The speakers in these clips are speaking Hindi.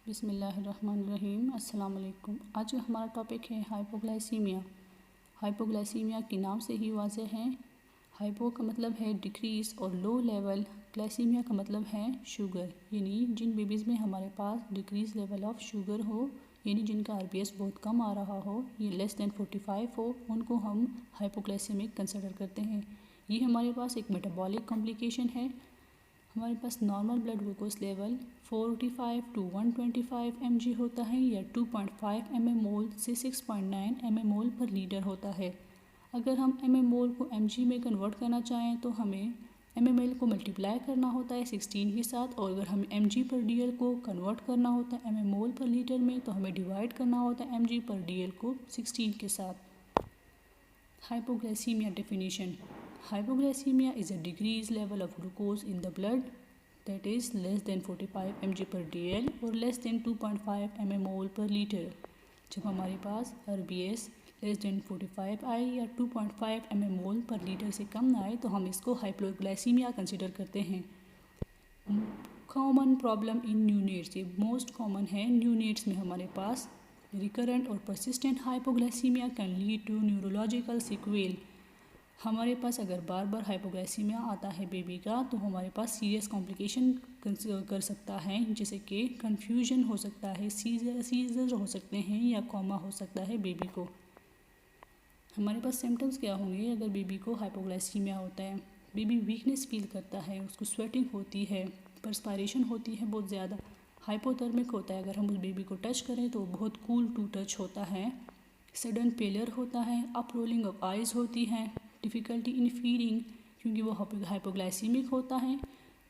बिस्मिल्लाहिर्रहमानिर्रहीम। अस्सलाम वालेकुम। आज का हमारा टॉपिक है हाइपोग्लाइसीमिया। हाइपोग्लाइसीमिया के नाम से ही वाज़ेह है। हाइपो का मतलब है डिक्रीज़ और लो लेवल, ग्लाइसीमिया का मतलब है शुगर, यानी जिन बेबीज़ में हमारे पास डिक्रीज़ लेवल ऑफ शुगर हो, यानी जिनका आरबीएस बहुत कम आ रहा हो, ये लेस दैन 45 हो, उनको हम हाइपोग्लाइसीमिक कंसिडर करते हैं। ये हमारे पास एक मेटाबॉलिक कॉम्प्लिकेशन है। हमारे पास normal blood glucose level 45 to 125 mg होता है या 2.5 mmol से 6.9 mmol पर लीटर होता है। अगर हम mmol को mg में कन्वर्ट करना चाहें तो हमें mml को मल्टीप्लाई करना होता है 16 के साथ, और अगर हमें mg पर dl को कन्वर्ट करना होता है mmol पर लीटर में तो हमें डिवाइड करना होता है mg पर dl को 16 के साथ। Hypoglycaemia definition: Hypoglycemia is a decreased level of glucose in the blood that is less than 45 mg per dl or less than 2.5 mmol per liter। जब हमारे पास RBS लेस देन 45 आए या 2.5 mmol पर लीटर से कम आए तो हम इसको हाइपोग्लाइसीमिया कंसिडर करते हैं। कॉमन प्रॉब्लम इन न्यूनेट्स, ये मोस्ट कॉमन है न्यूनेट्स में हमारे पास। रिकरेंट और persistent hypoglycaemia can lead to neurological sequel. हमारे पास अगर बार बार हाइपोग्लाइसीमिया आता है बेबी का तो हमारे पास सीरियस कॉम्प्लिकेशन कर सकता है, जैसे कि कन्फ्यूजन हो सकता है, सीजर हो सकते हैं या कोमा हो सकता है बेबी को। हमारे पास सिम्टम्स क्या होंगे अगर बेबी को हाइपोग्लाइसीमिया होता है? बेबी वीकनेस फील करता है, उसको स्वेटिंग होती है, परस्पायरेशन होती है बहुत ज़्यादा, हाइपोथर्मिक होता है, अगर हम उस बेबी को टच करें तो बहुत कूल टू टच होता है, सडन पेलर होता है, अप रोलिंग ऑफ आइज़ होती है, डिफ़िकल्टी इन फीडिंग क्योंकि वो हाइपोग्लाइसीमिक होता है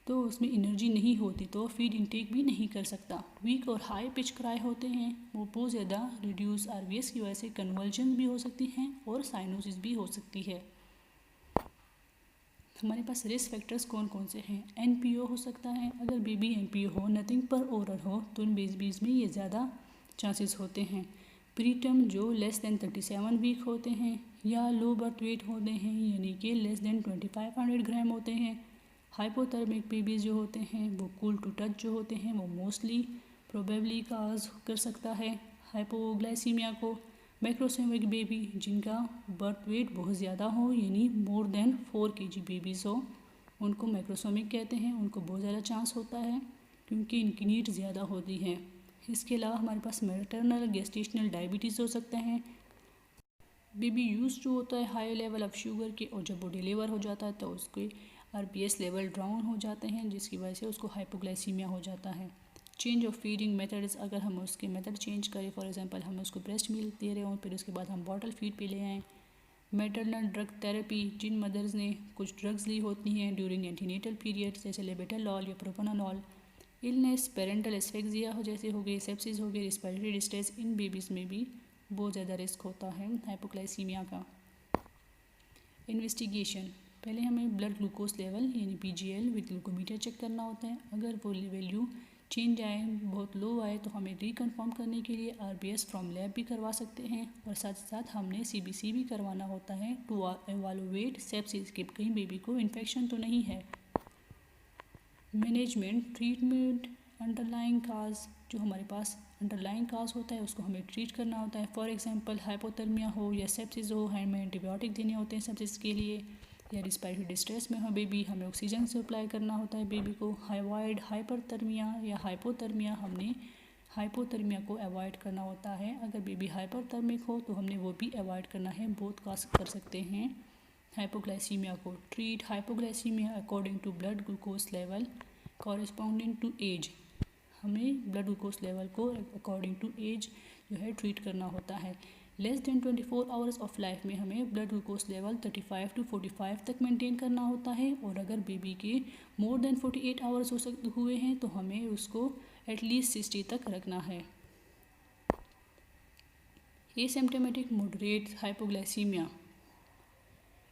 तो उसमें एनर्जी नहीं होती तो फीड इनटेक भी नहीं कर सकता। वीक और हाई पिच क्राई होते हैं, वो बहुत ज़्यादा रिड्यूस आरबीएस की वजह से कन्वर्जन भी हो सकती हैं और साइनोसिस भी हो सकती है। हमारे पास रिस्क फैक्टर्स कौन कौन से हैं? एनपीओ हो सकता है, अगर बेबी एनपीओ हो, नथिंग पर ओरल हो, तो इन बेबीज़ में ये ज़्यादा चांसेस होते हैं। प्रीटर्म जो लेस देन 37 वीक होते हैं या लो बर्थ वेट होते हैं, यानी कि लेस देन 2500 ग्राम होते हैं। हाइपोथर्मिक बेबीज़ जो होते हैं वो कूल टू टच जो होते हैं वो मोस्टली प्रोबेबली काज कर सकता है हाइपोग्लाइसीमिया को। मैक्रोसोमिक बेबी जिनका बर्थ वेट बहुत ज़्यादा हो, यानी मोर देन 4 kg बेबीज़ हो, उनको मैक्रोसोमिक कहते हैं, उनको बहुत ज़्यादा चांस होता है क्योंकि इनकी नीड ज़्यादा होती है। इसके अलावा हमारे पास मैटरनल गेस्टेशनल डायबिटीज़ हो सकते हैं। बेबी यूज जो होता है हाई लेवल ऑफ शुगर के, और जब वो डिलीवर हो जाता है तो उसके आरबीएस लेवल डाउन हो जाते हैं, जिसकी वजह से उसको हाइपोग्लाइसीमिया हो जाता है। चेंज ऑफ फीडिंग मेथड्स, अगर हम उसके मेथड चेंज करें, फॉर एग्जांपल हम उसको ब्रेस्ट मिल्क दे रहे हों फिर उसके बाद हम बॉटल फीड पे ले आएँ। मैटरनल ड्रग थेरेपी, जिन मदर्स ने कुछ ड्रग्स ली होती हैं ड्यूरिंग एंटीनेटल पीरियड, जैसे लेबेटालॉल या प्रोपानोल। इलनेस, पेरेंटल एस्फेक्सिया जैसे हो गई, सेप्सिस हो गई, रिस्पिरेटरी डिस्ट्रेस, इन बेबीज़ में भी बहुत ज़्यादा रिस्क होता है हाइपोग्लाइसीमिया का। इन्वेस्टिगेशन: पहले हमें ब्लड ग्लूकोज लेवल यानी पीजीएल विद ग्लूकोमीटर चेक करना होता है। अगर वो वैल्यू चेंज आए, बहुत लो आए, तो हमें रिकन्फर्म करने के लिए आरबीएस फ्रॉम लैब भी करवा सकते हैं, और साथ साथ हमने सीबीसी भी करवाना होता है टू एवालुएट सेप्सिस कि कहीं बेबी को इन्फेक्शन तो नहीं है। मैनेजमेंट, ट्रीटमेंट, अंडरलाइंग काज, जो हमारे पास अंडरलाइंग काज होता है उसको हमें ट्रीट करना होता है। फॉर एग्जांपल हाइपोथर्मिया हो या सेप्सिस हो, हमें एंटीबायोटिक देने होते हैं सेप्सिस के लिए, या रिस्पिरेटरी डिस्ट्रेस में हो बेबी, हमें ऑक्सीजन सप्लाई करना होता है बेबी को। अवॉइड हाइपरथर्मिया या हाइपोथर्मिया, हमने हाइपोथर्मिया को अवॉइड करना होता है। अगर बेबी हाइपरथर्मिक हो तो हमने वो भी अवॉइड करना है, बहुत काज कर सकते हैं हाइपोग्लाइसीमिया को। Treat hypoglycaemia according to blood glucose level corresponding to age, हमें ब्लड ग्लूकोज लेवल को अकॉर्डिंग टू एज जो है ट्रीट करना होता है। Less than 24 hours of life में हमें ब्लड ग्लूकोज लेवल 35 to 45 तक मेंटेन करना होता है, और अगर बेबी के मोर देन 48 आवर्स हुए हैं तो हमें उसको एटलीस्ट 60 तक रखना है। Asymptomatic moderate hypoglycaemia: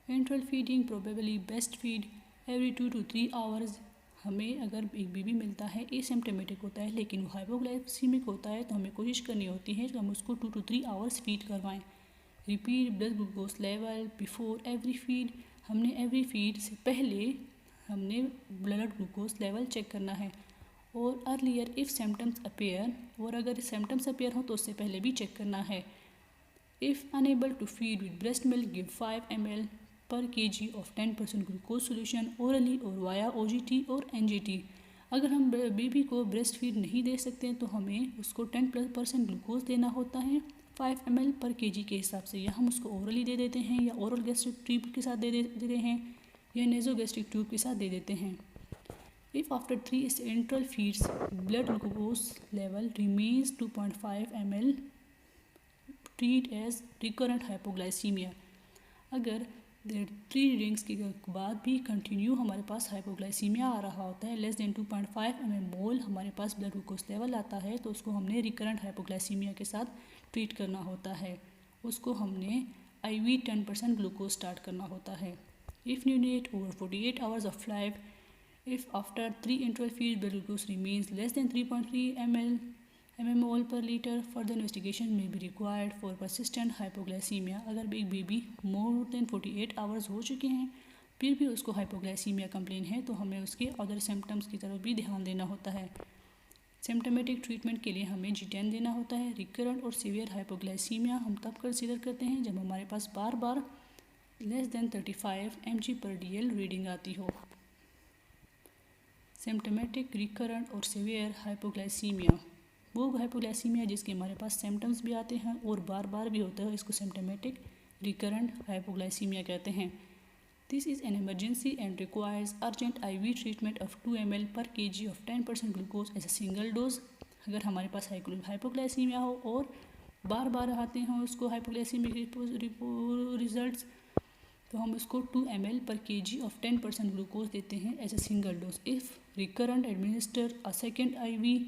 enteral feeding probably best feed every 2 to 3 hours. हमें अगर एक बेबी मिलता है एसिम्प्टोमेटिक होता है लेकिन वो हाइपोग्लाइसीमिक होता है तो हमें कोशिश करनी होती है कि हम उसको 2 to 3 आवर्स फीड करवाएं। Repeat blood glucose level before every feed, हमने एवरी फीड से पहले हमने ब्लड ग्लूकोज लेवल चेक करना है। और अर्लियर इफ़ सिम्टम्स अपेयर, और अगर सिम्टम्स अपेयर हो तो उससे पहले भी चेक करना है। If unable to feed with breast milk give 5 ml per kg of 10% glucose solution orally और वाया OGT और NGT। अगर हम बेबी को ब्रेस्ट फीड नहीं दे सकते तो हमें उसको 10% ग्लूकोज देना होता है 5 ml पर kg के हिसाब से, या हम उसको ओरली दे देते हैं, या ओरल गैस्ट्रिक ट्यूब के साथ दे देते हैं, या नेजो गैस्ट्रिक ट्यूब के साथ दे देते हैं। If after 3 enteral feeds blood glucose level remains 2.5 ml, treat as recurrent hypoglycemia। अगर 3 रीडिंग्स के बाद भी कंटिन्यू हमारे पास हाइपोग्लाइसीमिया आ रहा होता है, लेस देन 2.5 mmol हमारे पास ब्लड ग्लूकोज लेवल आता है, तो उसको हमने रिकरेंट हाइपोग्लाइसीमिया के साथ ट्रीट करना होता है। उसको हमने IV 10% ग्लूकोज स्टार्ट करना होता है। If neonate over 48 hours of life, if after 3 enteral feeds blood glucose remains less than 3.3 mmol per liter, further investigation may be required for persistent hypoglycemia। अगर एक बेबी मोर देन 48 आवर्स हो चुके हैं फिर भी उसको हाइपोग्लाइसीमिया कंप्लेन है, तो हमें उसके अदर सिम्टम्स की तरफ भी ध्यान देना होता है। सिम्टमेटिक ट्रीटमेंट के लिए हमें G10 देना होता है। रिकरेंट और सीवियर हाइपोग्लाइसीमिया हम तब कंसीडर करते हैं जब हमारे पास बार बार लेस देन 35 mg/dl रीडिंग आती हो। सिम्टमेटिक रिकरेंट और सीवियर हाइपोग्लाइसीमिया, वो हाइपोग्लाइसीमिया जिसके हमारे पास सिम्टम्स भी आते हैं और बार बार भी होता है, इसको सिम्टमेटिक रिकरेंट हाइपोग्लाइसीमिया कहते हैं। This is an emergency and requires urgent IV treatment of 2 ml per kg of 10% glucose as a single dose. अगर हमारे पास हाइपोग्लाइसीमिया हो और बार बार आते हैं उसको हाइपोग्लाइसीमिक रिजल्ट्स, तो हम उसको 2 ml per kg of 10% glucose देते हैं as a single dose. If recurrent administer a second IV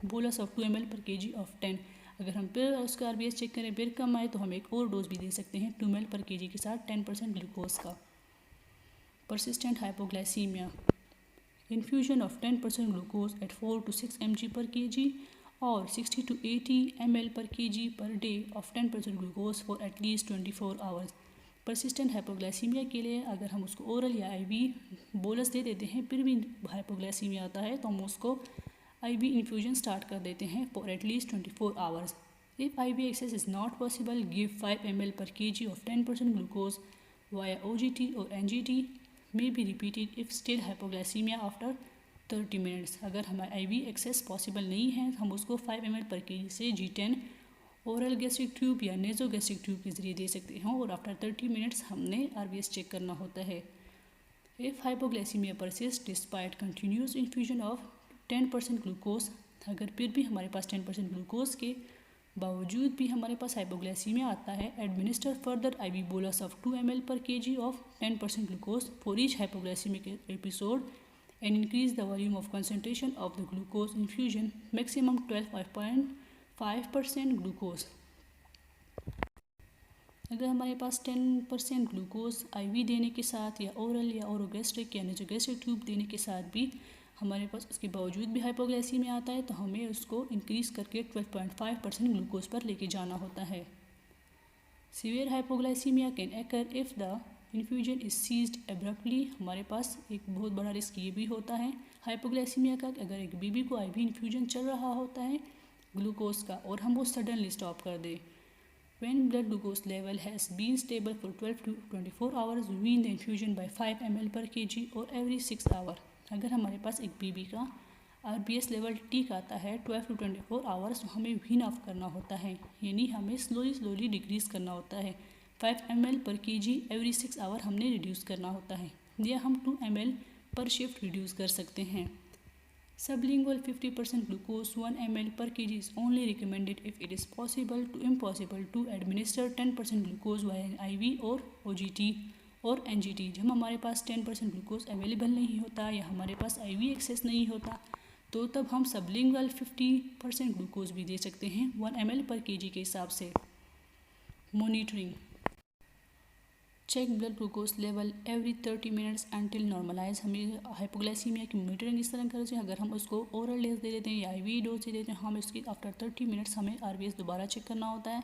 bolus of 2 ml per kg of 10। अगर हम फिर उसका RBS चेक करें फिर कम आए तो हम एक और डोज भी दे सकते हैं 2 ml पर kg के साथ 10% ग्लूकोज का। persistent hypoglycemia, infusion of 10% glucose at 4 to 6 mg per kg or 60 to 80 ml per kg per day of 10% glucose for at least 24 hours। persistent hypoglycemia के लिए अगर हम उसको ओरल या IV बोलस दे देते हैं फिर भी हाइपोग्लाइसीमिया आता है तो हम उसको IV इन्फ्यूजन स्टार्ट कर देते हैं for at least 24 hours। If IV access is not possible, give 5 ml per kg of 10% glucose via OGT or NGT may be repeated if still hypoglycemia after 30 minutes। अगर हमारा IV एक्सेस पॉसिबल नहीं है हम उसको 5 ml पर kg से G10 ओरल गैस्ट्रिक ट्यूब या नेजो गैस्ट्रिक ट्यूब के जरिए दे सकते हैं और आफ्टर 30 मिनट्स हमने RBS चेक करना होता है। If hypoglycaemia persist despite continuous infusion of 10% glucose, अगर फिर भी हमारे पास 10% ग्लूकोज के बावजूद भी हमारे पास हाइपोग्लाइसीमिया आता है, administer further IV bolus of 2 ml per kg of 10% glucose for each hypoglycaemic episode and increase the volume of concentration of the glucose infusion maximum 12.5% glucose. अगर हमारे पास 10% ग्लूकोज IV देने के साथ या ओरल या ओरोगैस्ट्रिक या नेजोगैस्ट्रिक ट्यूब देने के साथ भी हमारे पास उसके बावजूद भी हाइपोग्लाइसीमिया आता है तो हमें उसको इंक्रीज़ करके 12.5% ग्लूकोज पर लेके जाना होता है। Severe hypoglycaemia can occur if the infusion is ceased abruptly. हमारे पास एक बहुत बड़ा रिस्क ये भी होता है हाइपोग्लाइसीमिया का, अगर एक बेबी को IV इन्फ्यूजन चल रहा होता है ग्लूकोज का और हम वो सडनली स्टॉप कर दें। When blood glucose level has been stable for 12 to 24 hours, wean the infusion by 5 ml per kg or every 6 hours। अगर हमारे पास एक बेबी का RBS लेवल ठीक आता है 12 to 24 आवर्स तो हमें वीन ऑफ करना होता है, यानी हमें स्लोली डिक्रीज़ करना होता है। 5 ml per kg every 6 our हमने रिड्यूस करना होता है, या हम 2 ml पर शिफ्ट रिड्यूस कर सकते हैं। Sublingual 50% glucose 1 ml per kg is only recommended if it is impossible to administer 10% glucose via IV और OGT और NGT। जब हमारे पास 10% ग्लूकोज अवेलेबल नहीं होता या हमारे पास IV एक्सेस नहीं होता तो तब हम सबलिंगुअल 50% ग्लूकोज भी दे सकते हैं 1 ml पर kg के हिसाब से। Monitoring, check blood glucose level every 30 minutes until normalise. हमें हाइपोग्लाइसीमिया की मॉनिटरिंग इस तरह कर, अगर हम उसको ओरल डोज दे देते हैं या IV डोज दे देते हैं हम इसकी आफ्टर 30 मिनट्स हमें RBS दोबारा चेक करना होता है।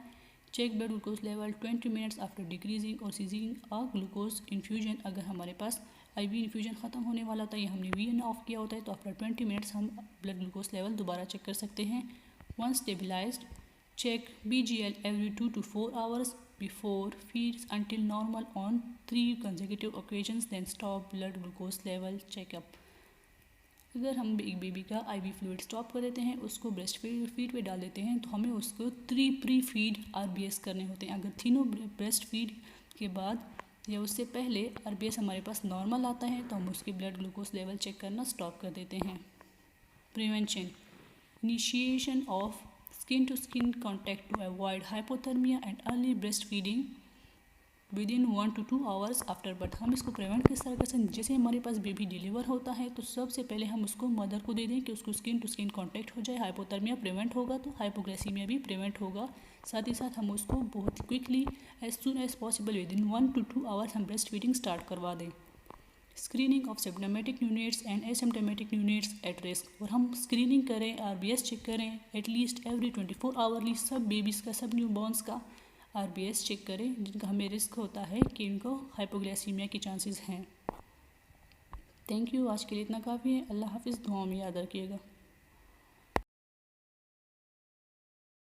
Check blood glucose level 20 minutes after decreasing और सीजिंग अ ग्लूकोज इन्फ्यूजन। अगर हमारे पास IV इन्फ्यूजन ख़त्म होने वाला होता है या हमने VN ऑफ किया होता है, तो आफ्टर 20 मिनट्स हम ब्लड ग्लूकोज लेवल दोबारा चेक कर सकते हैं। Once stabilised, check BGL every 2 to 4 hours before feeds until normal on 3 consecutive occasions, then stop blood glucose level checkup। अगर हम एक बेबी का IV फ्लूइड स्टॉप कर देते हैं, उसको ब्रेस्ट फीड पे डाल देते हैं, तो हमें उसको 3 प्री फीड RBS करने होते हैं। अगर तीनों ब्रेस्ट फीड के बाद या उससे पहले RBS हमारे पास नॉर्मल आता है, तो हम उसके ब्लड ग्लूकोज लेवल चेक करना स्टॉप कर देते हैं। Prevention, initiation of skin to skin contact to avoid hypothermia and early breastfeeding within 1 to 2 hours after birth। हम इसको प्रिवेंट किस तरह कर सकते हैं? जैसे हमारे पास बेबी डिलीवर होता है, तो सबसे पहले हम उसको मदर को दे दें कि उसको स्किन टू स्किन कांटेक्ट हो जाए, हाइपोथर्मिया प्रिवेंट होगा, तो हाइपोग्लाइसीमिया भी प्रिवेंट होगा। साथ ही साथ हम उसको बहुत quickly as soon as possible within 1 to 2 hours हम ब्रेस्ट फीडिंग स्टार्ट करवा दें। Screening of symptomatic neonates and asymptomatic neonates at risk, और हम स्क्रीनिंग करें, RBS चेक करें एटलीस्ट एवरी 24 आवर्ली। सब बेबीज़ का, सब न्यूबॉर्न्स का RBS चेक करें जिनका हमें रिस्क होता है कि इनको हाइपोग्लाइसीमिया के चांसेस हैं। थैंक यू, आज के लिए इतना काफ़ी है। अल्लाह हाफिज़, दुआओं में याद रखिएगा।